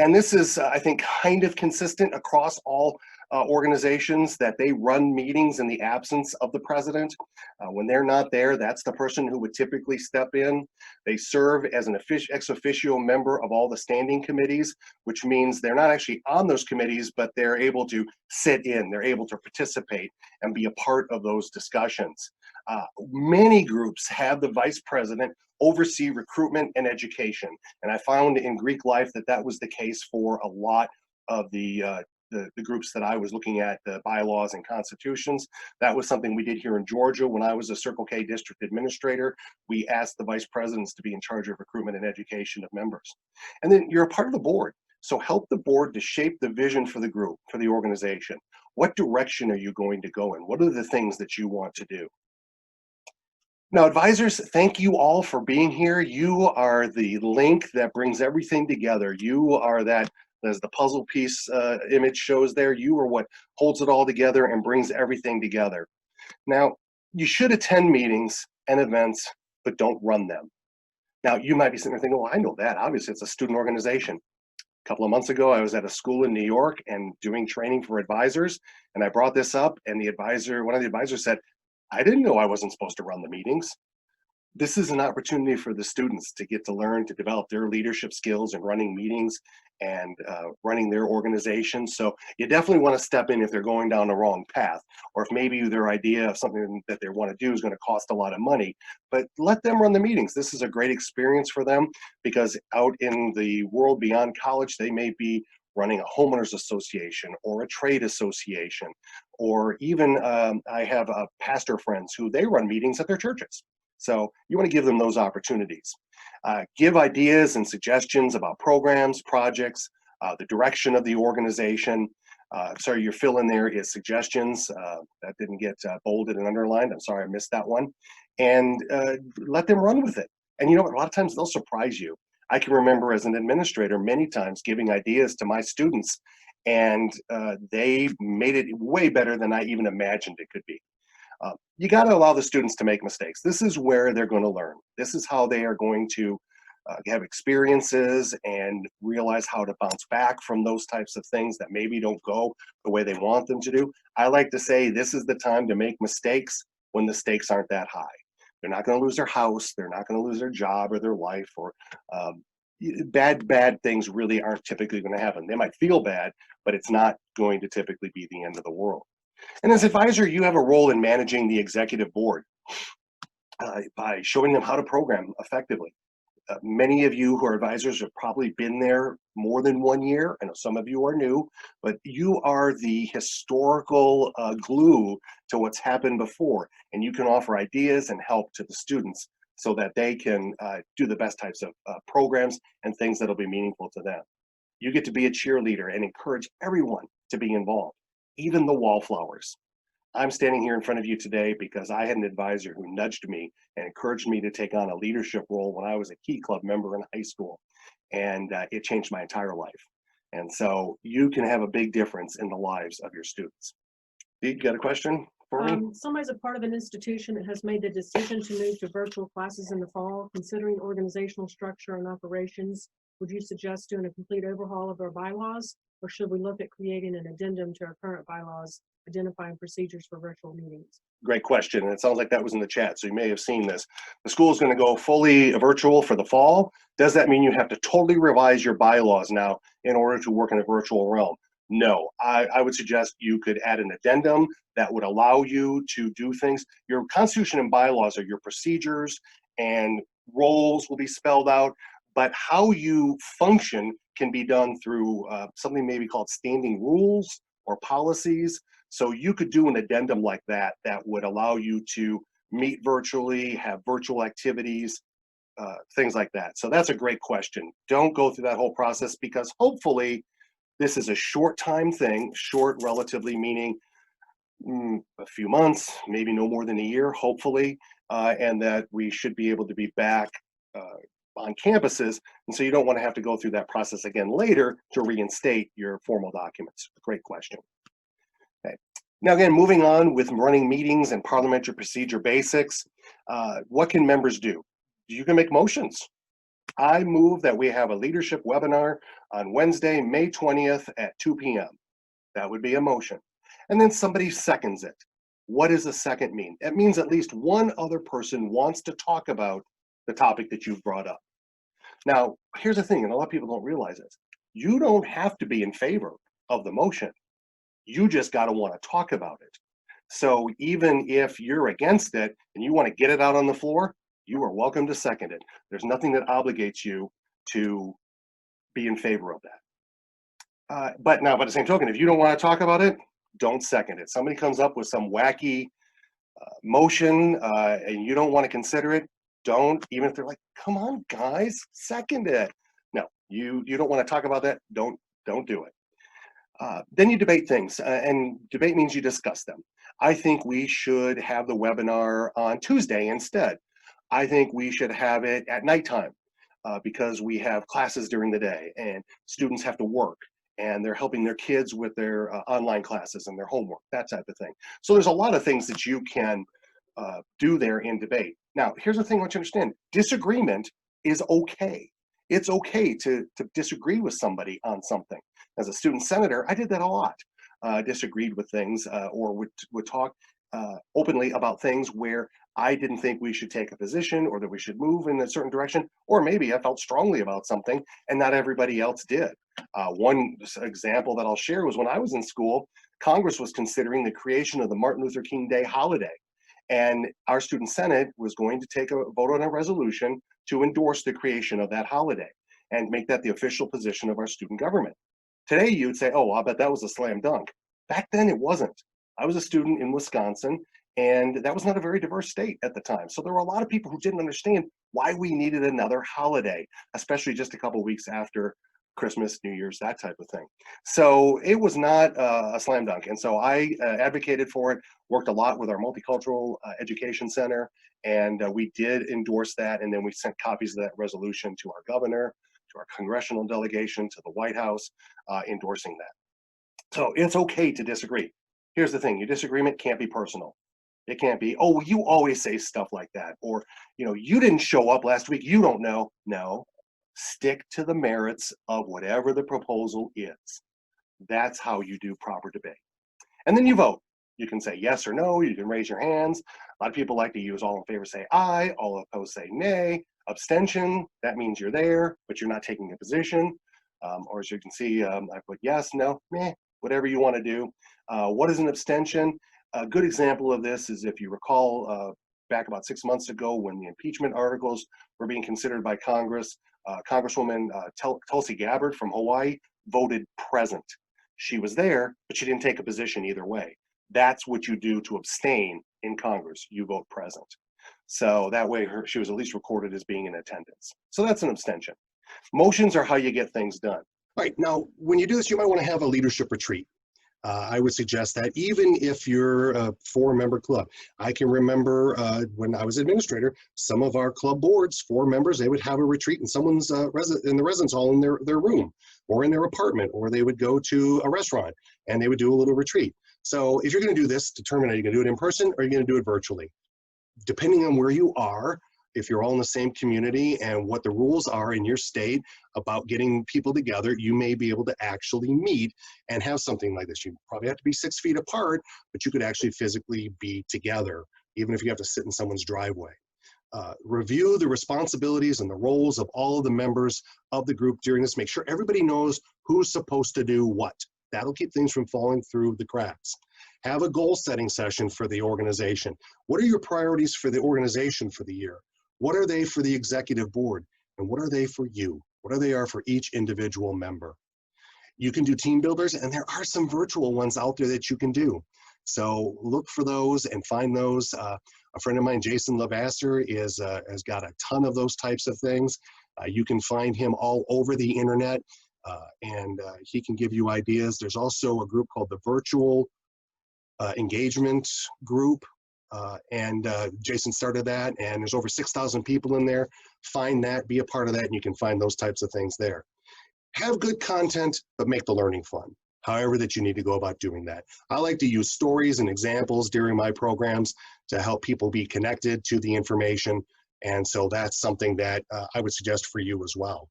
And this is, I think, kind of consistent across all organizations, that they run meetings in the absence of the president. When they're not there, that's the person who would typically step in. They serve as an ex officio member of all the standing committees, which means they're not actually on those committees, but they're able to sit in, they're able to participate and be a part of those discussions. Many groups have the vice president oversee recruitment and education. And I found in Greek life that that was the case for a lot of the groups that I was looking at, the bylaws and constitutions. That was something we did here in Georgia when I was a Circle K district administrator. We asked the vice presidents to be in charge of recruitment and education of members. And then you're a part of the board. So help the board to shape the vision for the group, for the organization. What direction are you going to go in? What are the things that you want to do? Now, advisors, thank you all for being here. You are the link that brings everything together. You are that, as the puzzle piece image shows there, you are what holds it all together and brings everything together. Now, you should attend meetings and events, but don't run them. Now, you might be sitting there thinking, well, I know that. Obviously, it's a student organization. A couple of months ago, I was at a school in New York and doing training for advisors, and I brought this up, and one of the advisors said, I didn't know I wasn't supposed to run the meetings. This is an opportunity for the students to get to learn, to develop their leadership skills in running meetings and running their organization. So you definitely want to step in if they're going down the wrong path, or if maybe their idea of something that they want to do is going to cost a lot of money, but let them run the meetings. This is a great experience for them, because out in the world beyond college, they may be running a homeowners association or a trade association, or even I have pastor friends who they run meetings at their churches. So you want to give them those opportunities. Give ideas and suggestions about programs, projects, the direction of the organization. Sorry, your fill in there is suggestions. That didn't get bolded and underlined. I'm sorry, I missed that one. And let them run with it. And you know what, a lot of times they'll surprise you. I can remember as an administrator many times giving ideas to my students, and they made it way better than I even imagined it could be. You got to allow the students to make mistakes. This is where they're going to learn. This is how they are going to have experiences and realize how to bounce back from those types of things that maybe don't go the way they want them to do. I like to say this is the time to make mistakes when the stakes aren't that high. They're not going to lose their house. They're not going to lose their job or their life, or bad things really aren't typically going to happen. They might feel bad, but it's not going to typically be the end of the world. And as advisor, you have a role in managing the executive board by showing them how to program effectively. Many of you who are advisors have probably been there more than 1 year. I know some of you are new, but you are the historical glue to what's happened before, and you can offer ideas and help to the students so that they can do the best types of programs and things that'll be meaningful to them. You get to be a cheerleader and encourage everyone to be involved, even the wallflowers. I'm standing here in front of you today because I had an advisor who nudged me and encouraged me to take on a leadership role when I was a Key Club member in high school. And it changed my entire life. And so you can have a big difference in the lives of your students. You got a question for me? Somebody's a part of an institution that has made the decision to move to virtual classes in the fall. Considering organizational structure and operations, would you suggest doing a complete overhaul of our bylaws, or should we look at creating an addendum to our current bylaws identifying procedures for virtual meetings? Great question. And it sounds like that was in the chat, so you may have seen this. The school is going to go fully virtual for the fall. Does that mean you have to totally revise your bylaws now in order to work in a virtual realm? No, I would suggest you could add an addendum that would allow you to do things. Your constitution and bylaws are your procedures, and roles will be spelled out, but how you function can be done through something maybe called standing rules or policies. So you could do an addendum like that that would allow you to meet virtually, have virtual activities, things like that. So that's a great question. Don't go through that whole process, because hopefully this is a short time thing, short relatively meaning a few months, maybe no more than a year, hopefully, and that we should be able to be back on campuses. And so you don't want to have to go through that process again later to reinstate your formal documents. Great question. Okay. Now, again, moving on with running meetings and parliamentary procedure basics, what can members do? You can make motions. I move that we have a leadership webinar on Wednesday, May 20th at 2 p.m. That would be a motion. And then somebody seconds it. What does a second mean? It means at least one other person wants to talk about the topic that you've brought up. Now, here's the thing, and a lot of people don't realize this. You don't have to be in favor of the motion. You just got to want to talk about it. So even if you're against it and you want to get it out on the floor, you are welcome to second it. There's nothing that obligates you to be in favor of that. But by the same token, if you don't want to talk about it, don't second it. Somebody comes up with some wacky motion and you don't want to consider it, don't, even if they're like, come on, guys, second it. No, you don't want to talk about that, don't do it. Then you debate things, and debate means you discuss them. I think we should have the webinar on Tuesday instead. I think we should have it at nighttime because we have classes during the day and students have to work and they're helping their kids with their online classes and their homework, that type of thing. So there's a lot of things that you can do there in debate. Now, here's the thing I want you to understand. Disagreement is okay. It's okay to disagree with somebody on something. As a student senator, I did that a lot. Disagreed with things or would talk openly about things where I didn't think we should take a position or that we should move in a certain direction, or maybe I felt strongly about something and not everybody else did. One example that I'll share was when I was in school, Congress was considering the creation of the Martin Luther King Day holiday. And our student senate was going to take a vote on a resolution to endorse the creation of that holiday and make that the official position of our student government. Today, you'd say, oh, I bet that was a slam dunk. Back then, it wasn't. I was a student in Wisconsin, and that was not a very diverse state at the time. So there were a lot of people who didn't understand why we needed another holiday, especially just a couple of weeks after Christmas, New Year's, that type of thing. So it was not a slam dunk. And so I advocated for it, worked a lot with our Multicultural Education Center, and we did endorse that. And then we sent copies of that resolution to our governor, to our congressional delegation, to the White House, endorsing that. So it's okay to disagree. Here's the thing, your disagreement can't be personal. It can't be, oh, you always say stuff like that. Or, you didn't show up last week, you don't know. No, stick to the merits of whatever the proposal is. That's how you do proper debate. And then you vote. You can say yes or no, you can raise your hands. A lot of people like to use all in favor say aye, all opposed say nay. Abstention, that means you're there, but you're not taking a position. Or as you can see, I put yes, no, meh, whatever you want to do. What is an abstention? A good example of this is if you recall back about 6 months ago when the impeachment articles were being considered by Congress, Congresswoman Tulsi Gabbard from Hawaii voted present. She was there, but she didn't take a position either way. That's what you do to abstain in Congress. You vote present. So that way she was at least recorded as being in attendance. So that's an abstention. Motions are how you get things done. All right, now, when you do this, you might want to have a leadership retreat. I would suggest that even if you're a 4-member club. I can remember when I was administrator, some of our club boards, 4 members, they would have a retreat in someone's in the residence hall in their room or in their apartment, or they would go to a restaurant and they would do a little retreat. So if you're going to do this, determine are you going to do it in person or are you going to do it virtually? Depending on where you are, if you're all in the same community and what the rules are in your state about getting people together, you may be able to actually meet and have something like this. You probably have to be 6 feet apart, but you could actually physically be together, even if you have to sit in someone's driveway. Review the responsibilities and the roles of all of the members of the group during this. Make sure everybody knows who's supposed to do what. That'll keep things from falling through the cracks. Have a goal setting session for the organization. What are your priorities for the organization for the year? What are they for the executive board? And what are they for you? What are they for each individual member? You can do team builders, and there are some virtual ones out there that you can do. So look for those and find those. A friend of mine, Jason Lavasser, has got a ton of those types of things. You can find him all over the internet, and he can give you ideas. There's also a group called the Virtual Engagement Group. And Jason started that, and there's over 6,000 people in there. Find that, be a part of that, and you can find those types of things there. Have good content, but make the learning fun, however that you need to go about doing that. I like to use stories and examples during my programs to help people be connected to the information And so that's something that I would suggest for you as well.